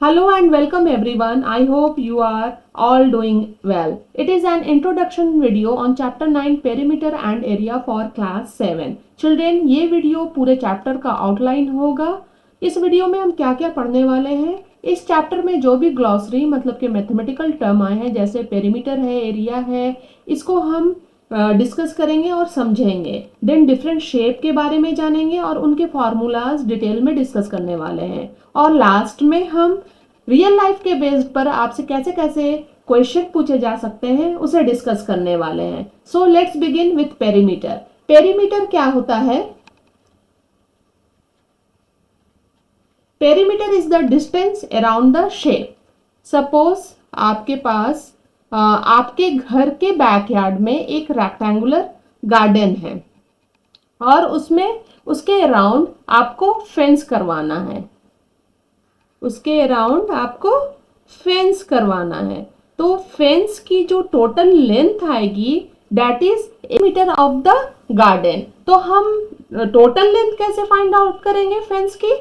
Hello and welcome everyone. I hope you are all doing well. It is an introduction video on chapter 9 perimeter and area for class 7. Children, ये video पूरे chapter का outline होगा। इस video में हम क्या क्या पढ़ने वाले हैं, इस चैप्टर में जो भी ग्लॉसरी मतलब के मैथमेटिकल टर्म आए हैं जैसे पेरीमीटर है, एरिया है, इसको हम डिस्कस करेंगे और समझेंगे। देन डिफरेंट शेप के बारे में जानेंगे और उनके फॉर्मूलाज डिटेल में डिस्कस करने वाले हैं। और लास्ट में हम रियल लाइफ के बेस्ड पर आपसे कैसे कैसे क्वेश्चन पूछे जा सकते हैं उसे डिस्कस करने वाले हैं। So let's begin with perimeter. Perimeter क्या होता है? Perimeter is the distance around the shape. Suppose आपके पास आपके घर के बैकयार्ड में एक रेक्टेंगुलर गार्डन है और उसमें उसके अराउंड आपको फेंस करवाना है, उसके अराउंड आपको फेंस करवाना है। तो फेंस की जो टोटल लेंथ आएगी that is metre of the garden. तो हम टोटल लेंथ कैसे फाइंड आउट करेंगे फेंस की?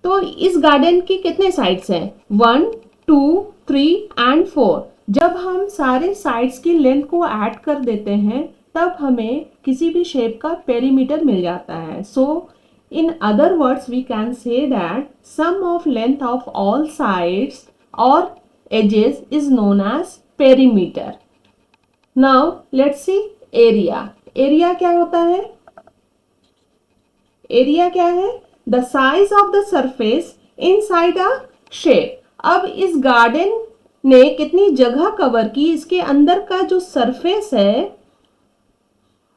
तो इस गार्डन की कितने साइड्स हैं? 1, 2, 3 एंड 4। जब हम सारे साइड्स की लेंथ को ऐड कर देते हैं तब हमें किसी भी शेप का पेरीमीटर मिल जाता है। सो in other words we can say that sum of length of all sides or edges is known as perimeter. Now let's see area. area क्या होता है? area क्या है? The size of the surface inside a shape. अब इस garden ने कितनी जगह कवर की, इसके अंदर का जो सरफेस है,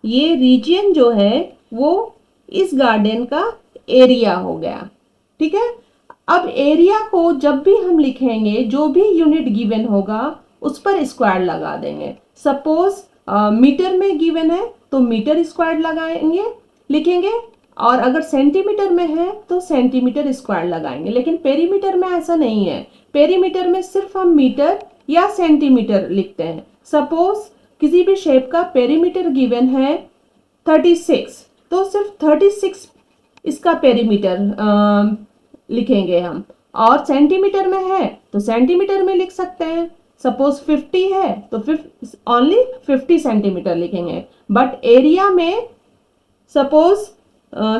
ये रीजन जो है वो इस गार्डन का एरिया हो गया। ठीक है। अब एरिया को जब भी हम लिखेंगे जो भी यूनिट गिवन होगा उस पर स्क्वायर लगा देंगे। सपोज मीटर में गिवन है तो मीटर स्क्वायर लगाएंगे लिखेंगे, और अगर सेंटीमीटर में है तो सेंटीमीटर स्क्वायर लगाएंगे। लेकिन पेरीमीटर में ऐसा नहीं है। पेरीमीटर में सिर्फ हम मीटर या सेंटीमीटर लिखते हैं। सपोज किसी भी शेप का पेरीमीटर गिवन है 36, तो सिर्फ 36 इसका पेरीमीटर लिखेंगे हम, और सेंटीमीटर में है तो सेंटीमीटर में लिख सकते हैं। सपोज 50 है तो ओनली 50 सेंटीमीटर लिखेंगे। बट एरिया में सपोज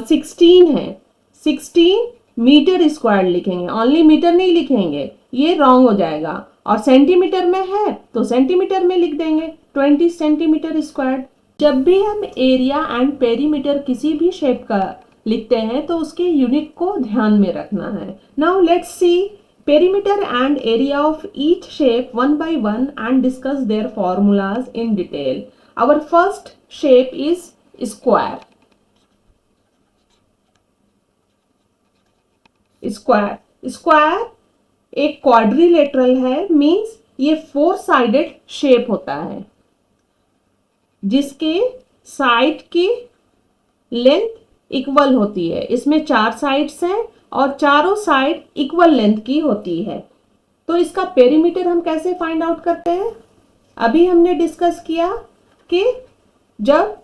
16 है, 16 मीटर स्क्वायर लिखेंगे, ओनली मीटर नहीं लिखेंगे, ये रॉन्ग हो जाएगा। और सेंटीमीटर में है तो सेंटीमीटर में लिख देंगे 20 सेंटीमीटर स्क्वायर। जब भी हम एरिया एंड पेरीमीटर किसी भी शेप का लिखते हैं तो उसके यूनिट को ध्यान में रखना है। Now let's see perimeter and area of each shape one by one and discuss their formulas in detail. Our first shape is square. Square square एक क्वाड्रिलेटरल है, मींस ये 4 साइडेड शेप होता है जिसके साइड की लेंथ इक्वल होती है। इसमें 4 साइड्स हैं और चारों साइड इक्वल लेंथ की होती है। तो इसका पेरीमीटर हम कैसे फाइंड आउट करते हैं? अभी हमने डिस्कस किया कि जब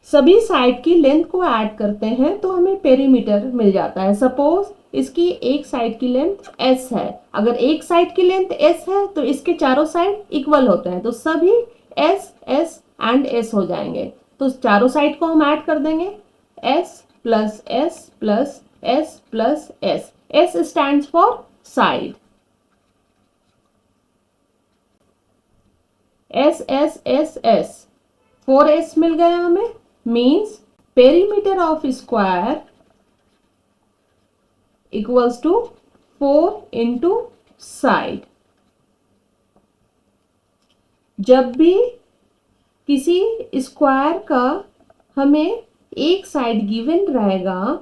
सभी साइड की लेंथ को ऐड करते हैं तो हमें पेरीमीटर मिल जाता है। सपोज इसकी एक साइड की लेंथ s है, अगर एक साइड की लेंथ s है तो इसके चारों साइड इक्वल होते हैं, तो सभी s s एंड s हो जाएंगे। तो चारों साइड को हम ऐड कर देंगे, s plus s plus s plus s। s stands for side. s s s s 4s मिल गया हमें, means perimeter of square equals to 4 into side. जब भी किसी स्क्वायर का हमें एक साइड गिवन रहेगा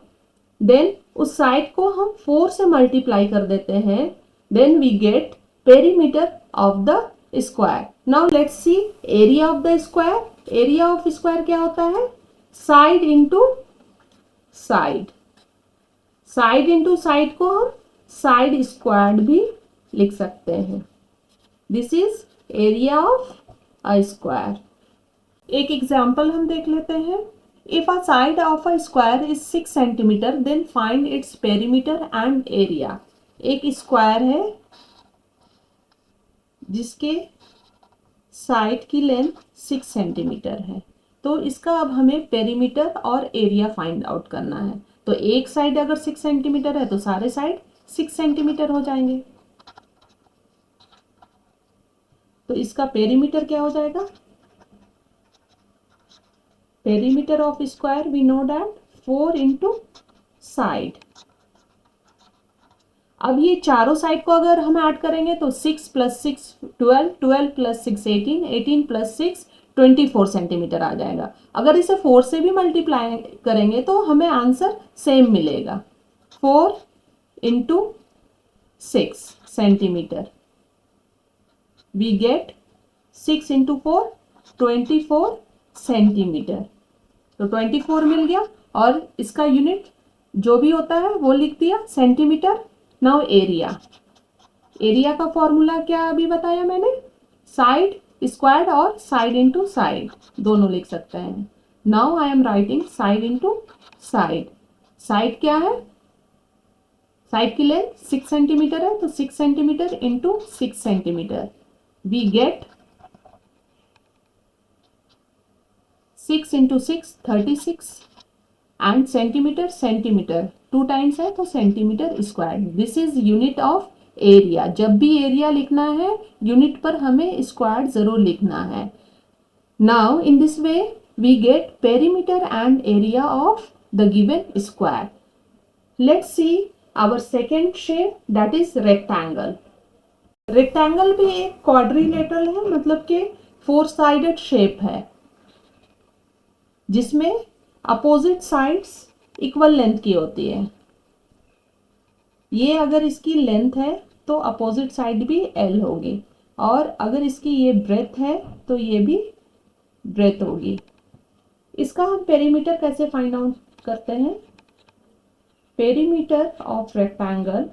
देन उस साइड को हम 4 से मल्टीप्लाई कर देते हैं, then we get perimeter of the square. Now let's see area of the square. Area of square क्या होता है? Side into side. Side into side को हम साइड स्क्वायर्ड भी लिख सकते हैं। This is area of a square. एक एग्जाम्पल हम देख लेते हैं। If a side of a square is 6 centimetre then find its perimeter and area. एक स्क्वायर है जिसके साइड की लेंथ 6 सेंटीमीटर है। तो इसका अब हमें पेरीमीटर और एरिया फाइंड आउट करना है। तो एक साइड अगर 6 सेंटीमीटर है तो सारे साइड 6 सेंटीमीटर हो जाएंगे। तो इसका पेरीमीटर क्या हो जाएगा? Perimeter of square we know that 4 into side. अब ये चारों साइड को अगर हम ऐड करेंगे तो 6 प्लस 6 12, 12 प्लस 6 18, 18 प्लस 6 24 सेंटीमीटर आ जाएगा। अगर इसे 4 से भी मल्टीप्लाई करेंगे तो हमें आंसर सेम मिलेगा, 4 into 6 centimetre. We get 6 into 4 24 centimetre. तो 24 मिल गया और इसका यूनिट जो भी होता है वो लिख दिया, सेंटीमीटर। नाउ एरिया, एरिया का फॉर्मूला क्या अभी बताया मैंने? साइड स्क्वायर और साइड इंटू साइड दोनों लिख सकते हैं। Now I am writing side into side. Side क्या है? साइड की लेंथ 6 सेंटीमीटर है, तो 6 centimetre into 6 centimetre we get 6 into 6 36 and centimetre centimetre 2 times है तो centimetre square. This is unit of area. जब भी एरिया लिखना है यूनिट पर हमें स्क्वायर जरूर लिखना है। Now in this way we get perimeter and area of the given square. Let's see our second shape that is rectangle. Rectangle भी एक क्वाड्रिलेटरल है, मतलब कि 4 साइडेड शेप है जिसमें अपोजिट साइड्स इक्वल लेंथ की होती है। ये अगर इसकी लेंथ है तो अपोजिट साइड भी L होगी, और अगर इसकी ये ब्रेथ है तो ये भी ब्रेथ होगी। इसका हम पेरीमीटर कैसे फाइंड आउट करते हैं? पेरीमीटर ऑफ रेक्टेंगल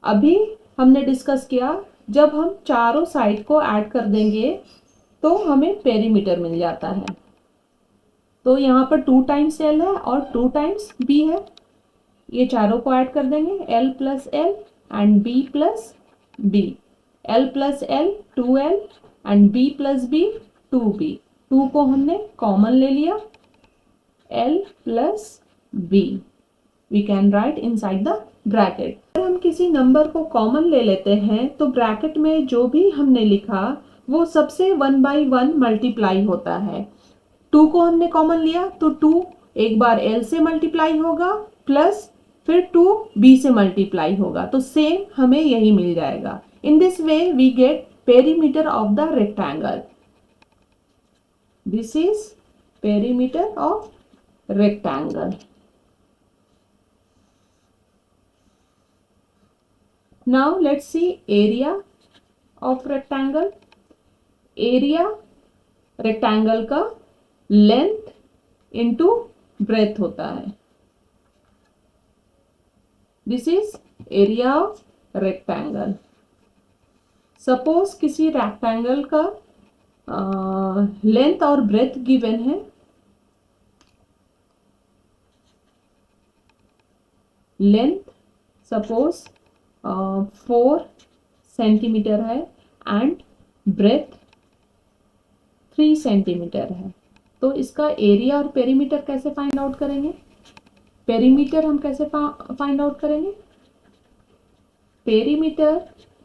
अभी हमने डिस्कस किया, जब हम चारों साइड को ऐड कर देंगे तो हमें पेरीमीटर मिल जाता है। तो यहाँ पर 2 टाइम्स L है और 2 टाइम्स B है। ये चारों को ऐड कर देंगे, L plus L and B plus B। L plus L 2L and B plus B 2B। 2 को हमने कॉमन ले लिया, L plus B we can write inside the bracket. अगर हम किसी नंबर को कॉमन ले लेते हैं तो ब्रैकेट में जो भी हमने लिखा वो सबसे 1 बाई 1 मल्टीप्लाई होता है। 2 को हमने कॉमन लिया तो 2 एक बार L से मल्टीप्लाई होगा प्लस फिर 2 B से मल्टीप्लाई होगा, तो सेम हमें यही मिल जाएगा। In this way we get perimeter of the rectangle. This is perimeter of rectangle. Now let's see area of rectangle. Area rectangle का लेंथ इंटू ब्रेथ होता है। This is area of rectangle. Suppose किसी rectangle का length और breadth given है। Length suppose 4 centimetre है and breadth 3 centimetre है। तो इसका एरिया और पेरीमीटर कैसे फाइंड आउट करेंगे? पेरीमीटर हम कैसे फाइंड आउट करेंगे? पेरीमीटर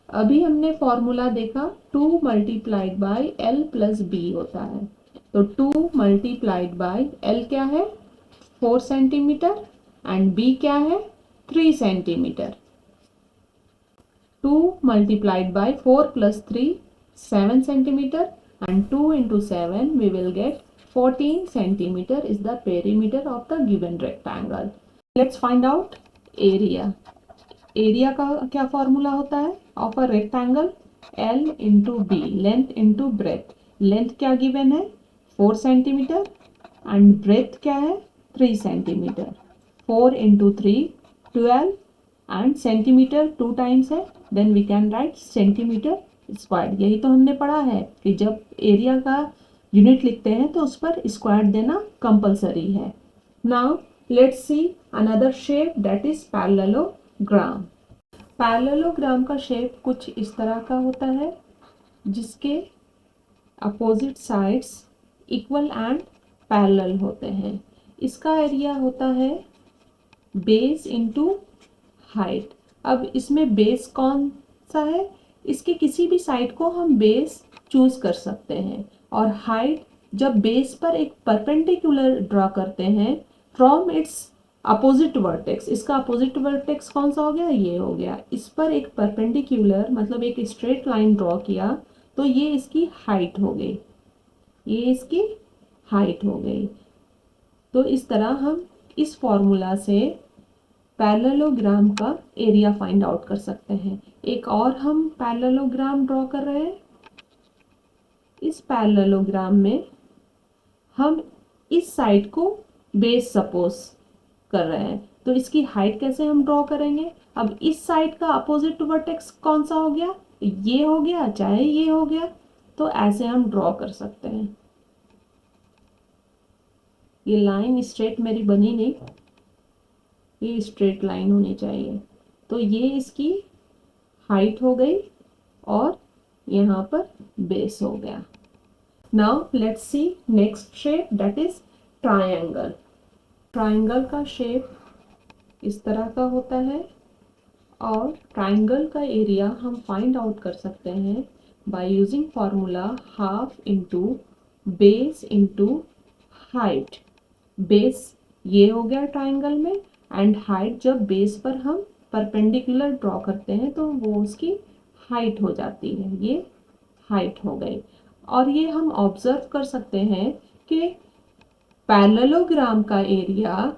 अभी हमने फॉर्मूला देखा 2 multiplied by L plus B होता है। तो 2 मल्टीप्लाइड बाई L क्या है? 4 सेंटीमीटर एंड B क्या है? 3 centimetre. 2 multiplied by 4 plus 3 7 centimeter and 2 into 7 we will get 14 centimeter is the perimeter of the given rectangle. Let's find out area. Area का क्या formula होता है? Of a rectangle L into B, length into breadth. Length क्या given है? 4 centimeter and breadth क्या है? 3 centimeter. 4 into 3 12 and centimetre 2 times है, then we can write centimetre square. यही तो हमने पढ़ा है कि जब एरिया का यूनिट लिखते हैं तो उस पर स्क्वायर देना कंपलसरी है। Now let's see another shape that is parallelogram. Parallelogram का शेप कुछ इस तरह का होता है, जिसके opposite sides equal and parallel होते हैं। इसका एरिया होता है बेस इनटू हाइट। अब इसमें बेस कौन सा है, इसके किसी भी साइड को हम बेस चूज कर सकते हैं। और हाइट, जब बेस पर एक परपेंडिकुलर ड्रॉ करते हैं फ्रॉम इट्स अपोजिट वर्टेक्स, इसका अपोजिट वर्टेक्स कौन सा हो गया, ये हो गया। इस पर एक परपेंडिकुलर मतलब एक स्ट्रेट लाइन ड्रॉ किया तो ये इसकी हाइट हो गई, ये इसकी हाइट हो गई। तो इस तरह हम इस फॉर्मूला से पैरेललोग्राम का एरिया फाइंड आउट कर सकते हैं। एक और हम पैरेललोग्राम ड्रॉ कर रहे हैं। इस पैरेललोग्राम में हम इस साइड को बेस सपोज कर रहे हैं, तो इसकी हाइट कैसे हम ड्रॉ करेंगे। अब इस साइड का अपोजिट वर्टेक्स कौन सा हो गया, ये हो गया, चाहे ये हो गया, तो ऐसे हम ड्रॉ कर सकते हैं। ये लाइन स्ट्रेट मेरी बनी नहीं, ये स्ट्रेट लाइन होनी चाहिए। तो ये इसकी हाइट हो गई और यहाँ पर बेस हो गया। Now let's C next shape, that is triangle. Triangle का शेप इस तरह का होता है और ट्रायंगल का एरिया हम फाइंड आउट कर सकते हैं by using formula half into base into height. Base ये हो गया ट्रायंगल में, एंड हाइट जब बेस पर हम परपेंडिकुलर ड्रॉ करते हैं तो वो उसकी हाइट हो जाती है, ये हाइट हो गई। और ये हम ऑब्जर्व कर सकते हैं कि पैरेललोग्राम का एरिया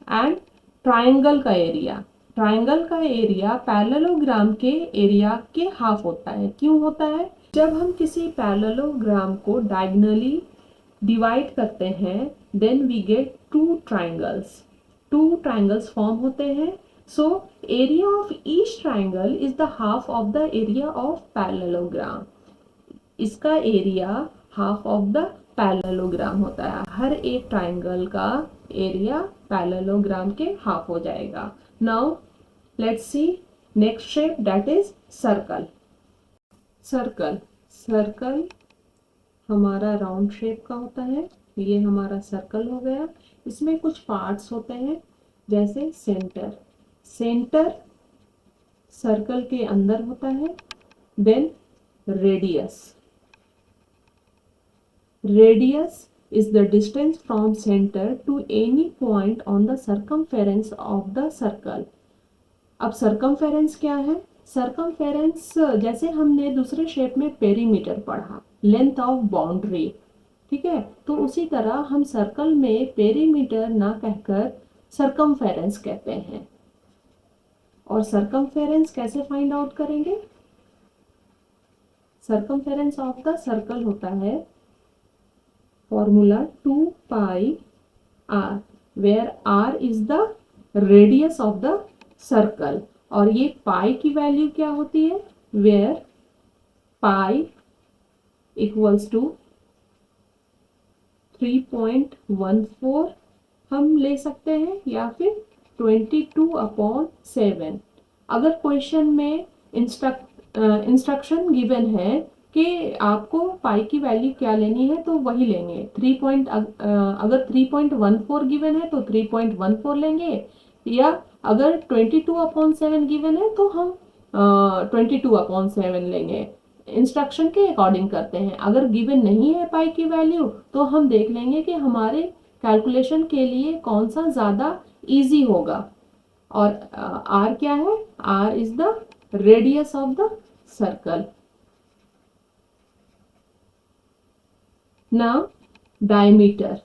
एंड ट्रायंगल का एरिया, ट्रायंगल का एरिया पैरेललोग्राम के एरिया के हाफ होता है। क्यों होता है, जब हम किसी पैरेललोग्राम को डायगोनली डिवाइड करते हैं then we get two triangles form होते हैं। So area of each triangle is the half of the area of parallelogram. इसका area half of the parallelogram होता है। हर एक ट्रायंगल का एरिया पैरेललोग्राम के हाफ हो जाएगा। Now let's C next shape, that is circle. Circle हमारा round shape का होता है। ये हमारा सर्कल हो गया। इसमें कुछ पार्ट्स होते हैं, जैसे सेंटर सर्कल के अंदर होता है। Then radius is the distance from center to any point on the circumference of the circle। अब circumference क्या है, circumference जैसे हमने दूसरे शेप में पेरीमीटर पढ़ा, लेंथ ऑफ बाउंड्री, ठीक है, तो उसी तरह हम सर्कल में पेरीमीटर ना कहकर circumference कहते हैं। और circumference कैसे फाइंड आउट करेंगे, circumference ऑफ द सर्कल होता है formula 2 pi r, where r is the radius of the circle। और ये पाई की वैल्यू क्या होती है, where पाई इक्वल्स टू 3.14 हम ले सकते हैं, या फिर 22/7। अगर क्वेश्चन में इंस्ट्रक्शन गिवन है कि आपको पाई की वैल्यू क्या लेनी है तो वही लेंगे। अगर 3.14 गिवन है तो 3.14 लेंगे, या अगर 22/7 गिवन है तो हम 22/7 लेंगे। इंस्ट्रक्शन के अकॉर्डिंग करते हैं। अगर गिवन नहीं है पाई की वैल्यू तो हम देख लेंगे कि हमारे कैलकुलेशन के लिए कौन सा ज़्यादा इजी होगा। और आर क्या है, R is the radius of the circle. Now diameter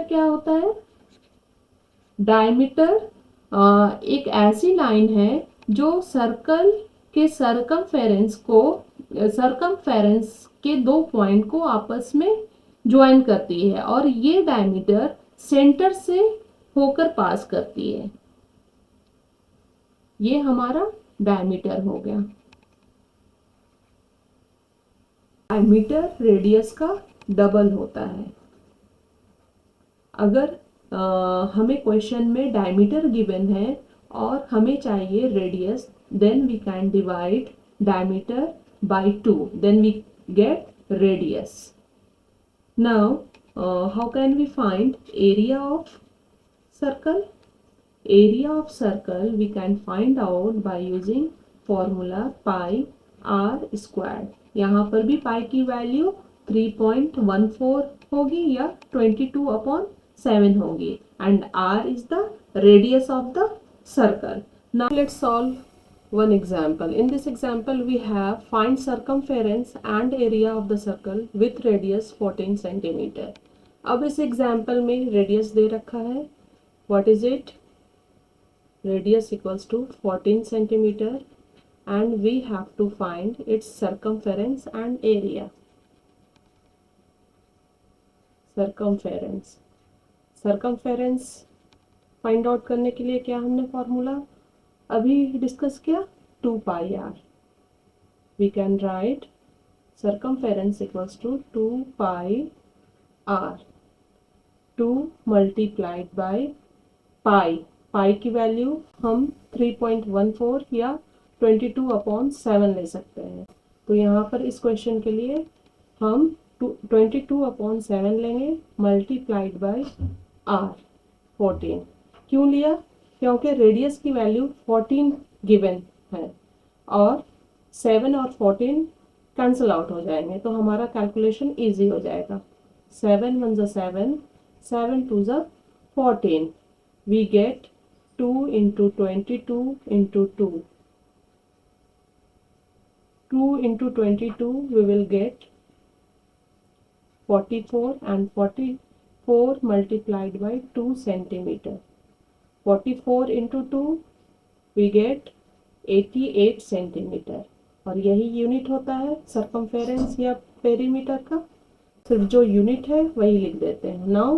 क्या होता है, डायमीटर एक ऐसी लाइन है जो सर्कल के सरकमफेरेंस के दो पॉइंट को आपस में ज्वाइन करती है, और ये डायमीटर सेंटर से होकर पास करती है। ये हमारा डायमीटर हो गया। डायमीटर रेडियस का डबल होता है। अगर हमें क्वेश्चन में डायमीटर गिवन है और हमें चाहिए radius, then we can divide diameter by 2, then we get radius. Now, how can we find area of circle? Area of circle we can find out by using formula pi r squared. यहाँ पर भी pi की value 3.14 होगी या 22/7 होगी, and r is the radius of the circle. Now let's solve one example. In this example we have find circumference and area of the circle with radius 14 centimeter. अब इस example में radius दे रखा है. What is it? Radius equals to 14 centimeter and we have to find its circumference and area. Circumference find out करने के लिए क्या हमने फॉर्मूला अभी डिस्कस किया, 2 pi r. We can write circumference equals to 2 pi r. 2 multiplied by pi. pi की value हम 3.14 या 22/7 ले सकते हैं. तो यहाँ पर इस क्वेश्चन के लिए हम 22/7 लेंगे मल्टीप्लाइड बाय r 14. क्यों लिया? क्योंकि रेडियस की वैल्यू 14 गिवन है और 7 और 14 कैंसिल आउट हो जाएंगे, तो हमारा कैलकुलेशन इजी हो जाएगा. 7 1 7, 7 2 14. We get 2 into 22 into 2. 2 into 22 we will get 44 and 44 multiplied by 2 centimeter. 44 into 2 we get 88 centimeter. और यही यूनिट होता है सर्कमफेरेंस या पेरीमीटर का. सिर्फ जो यूनिट है वही लिख देते हैं. Now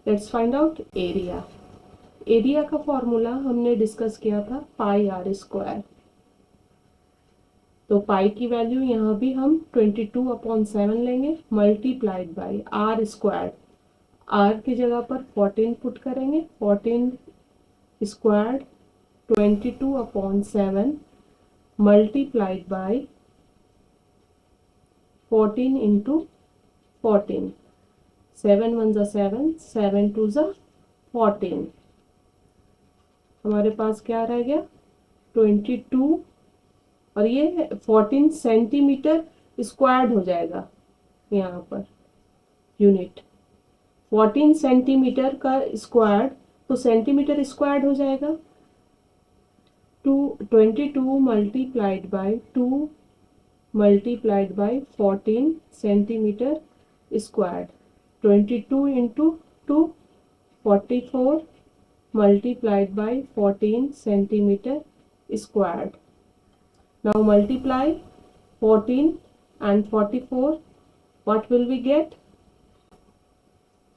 let's find out area. Area का फॉर्मूला हमने डिस्कस किया था पाई आर स्क्वायर. तो पाई की वैल्यू यहाँ भी हम 22/7 लेंगे मल्टीप्लाइड बाई आर स्क्वायर. आर की जगह पर 14 पुट करेंगे. 14 स्क्वायर 22/7 multiplied by 14 into 14. 7 1 7, 7 2 14. हमारे पास क्या रह गया 22 और ये 14 सेंटीमीटर स्क्वायर्ड हो जाएगा. यहाँ पर यूनिट 14 सेंटीमीटर का स्क्वायर्ड, तो सेंटीमीटर स्क्वायर्ड हो जाएगा. 22 multiplied by 2 multiplied by 14 centimeter squared. 22 into 2 44 multiplied by 14 centimeter squared. Now multiply 14 and 44. What will we get?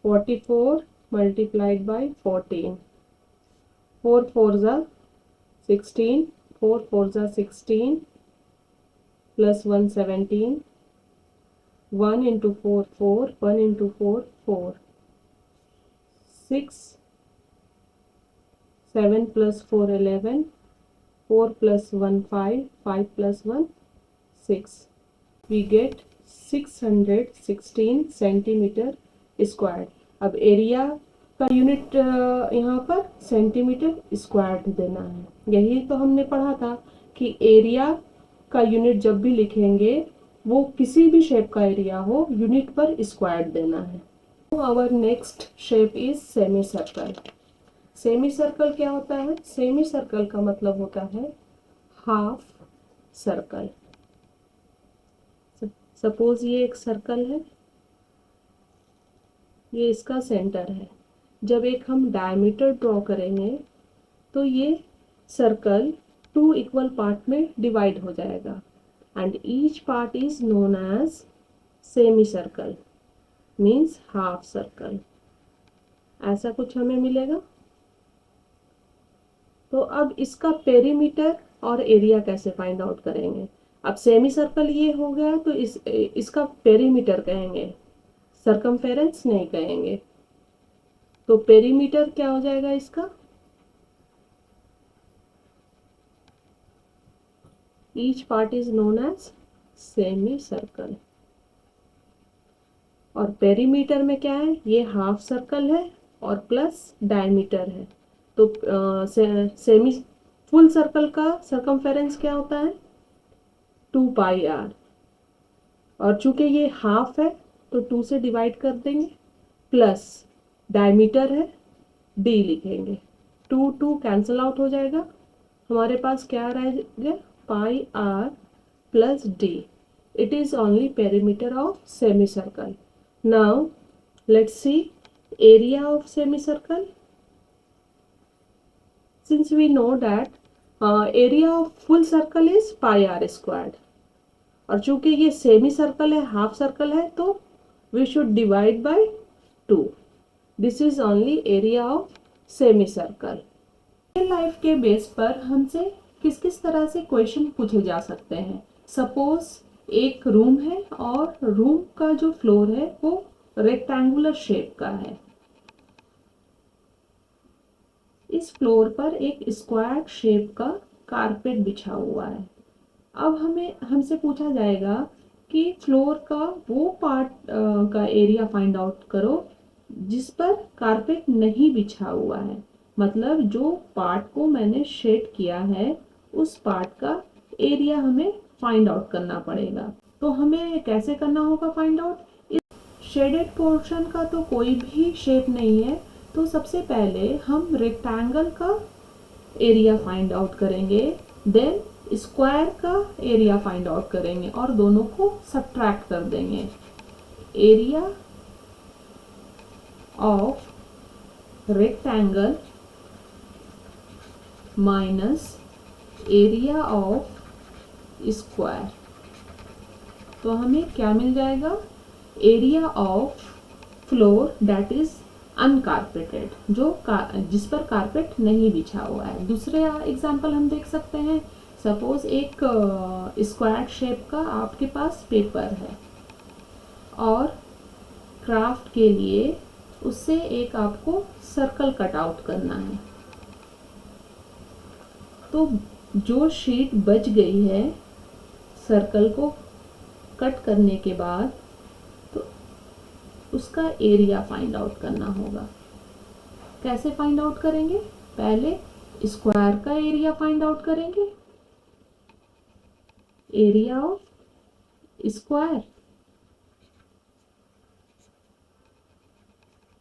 44 multiplied by 14. 4 4s are 16, 4 4s are 16 plus 1 17. 1 into 4 4, 1 into 4 4. 6, 7 plus 4 11, 4 plus 1 5, 5 plus 1 6. We get 616 centimeter squared. अब area का unit यहाँ पर centimetre square देना है. यही तो हमने पढ़ा था कि एरिया का यूनिट जब भी लिखेंगे वो किसी भी शेप का एरिया हो यूनिट पर स्क्वायर देना है. Our next shape is semi circle. Semi circle क्या होता है? सेमी सर्कल का मतलब होता है हाफ सर्कल. सपोज ये एक सर्कल है, ये इसका सेंटर है. जब एक हम डायमीटर ड्रॉ करेंगे तो ये सर्कल 2 इक्वल पार्ट में डिवाइड हो जाएगा and each part is known as semi circle, means half circle. ऐसा कुछ हमें मिलेगा. तो अब इसका पेरीमीटर और एरिया कैसे फाइंड आउट करेंगे? अब सेमी सर्कल ये हो गया तो इसका पेरीमीटर कहेंगे, सर्कमफेरेंस नहीं कहेंगे. तो पेरीमीटर क्या हो जाएगा इसका? Each part is known as semi circle. और पेरीमीटर में क्या है, ये हाफ सर्कल है और प्लस डायमीटर है। तो सेमी फुल सर्कल का सरकमफेरेंस क्या होता है, 2πr। और चूंकि ये हाफ है तो 2 से डिवाइड कर देंगे, प्लस डायमीटर है, d लिखेंगे। 2 कैंसिल आउट हो जाएगा, हमारे पास क्या रहेगा, πr plus d। It is only perimeter of semi circle. Now let's see area of semi circle. Since we know that area of full circle is πr²। और चूंकि ये सेमी सर्कल है, half circle है, तो we should divide by 2। This is only area of semi circle. Real life के base पर हमसे किस किस तरह से क्वेश्चन पूछे जा सकते हैं। सपोज एक रूम है और रूम का जो फ्लोर है वो रेक्टेंगुलर शेप का है। इस फ्लोर पर एक स्क्वायर शेप का कारपेट बिछा हुआ है। अब हमसे पूछा जाएगा कि फ्लोर का वो पार्ट का एरिया फाइंड आउट करो जिस पर कारपेट नहीं बिछा हुआ है। मतलब जो पार्ट को मैंने शेड किया है उस पार्ट का एरिया हमें फाइंड आउट करना पड़ेगा। तो हमें कैसे करना होगा फाइंड आउट, इस शेडेड पोर्शन का तो कोई भी शेप नहीं है, तो सबसे पहले हम रेक्टेंगल का एरिया फाइंड आउट करेंगे, देन स्क्वायर का एरिया फाइंड आउट करेंगे और दोनों को सब्ट्रैक्ट कर देंगे। Area of rectangle minus area of square, तो हमें क्या मिल जाएगा, area of floor that is uncarpeted, जिस पर कारपेट नहीं बिछा हुआ है। दूसरे एग्जांपल हम देख सकते हैं। सपोज एक स्क्वायर शेप का आपके पास पेपर है और क्राफ्ट के लिए उससे एक आपको सर्कल कट आउट करना है। तो जो शीट बच गई है सर्कल को कट करने के बाद, तो उसका एरिया फाइंड आउट करना होगा। कैसे फाइंड आउट करेंगे, पहले स्क्वायर का एरिया फाइंड आउट करेंगे, area of square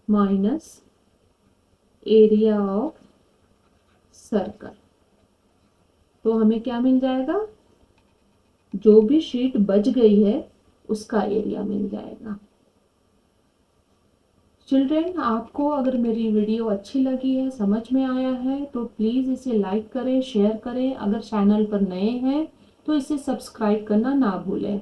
minus area of circle. तो हमें क्या मिल जाएगा, जो भी शीट बच गई है उसका एरिया मिल जाएगा। चिल्ड्रेन, आपको अगर मेरी वीडियो अच्छी लगी है, समझ में आया है, तो प्लीज़ इसे लाइक करें, शेयर करें। अगर चैनल पर नए हैं तो इसे सब्सक्राइब करना ना भूलें।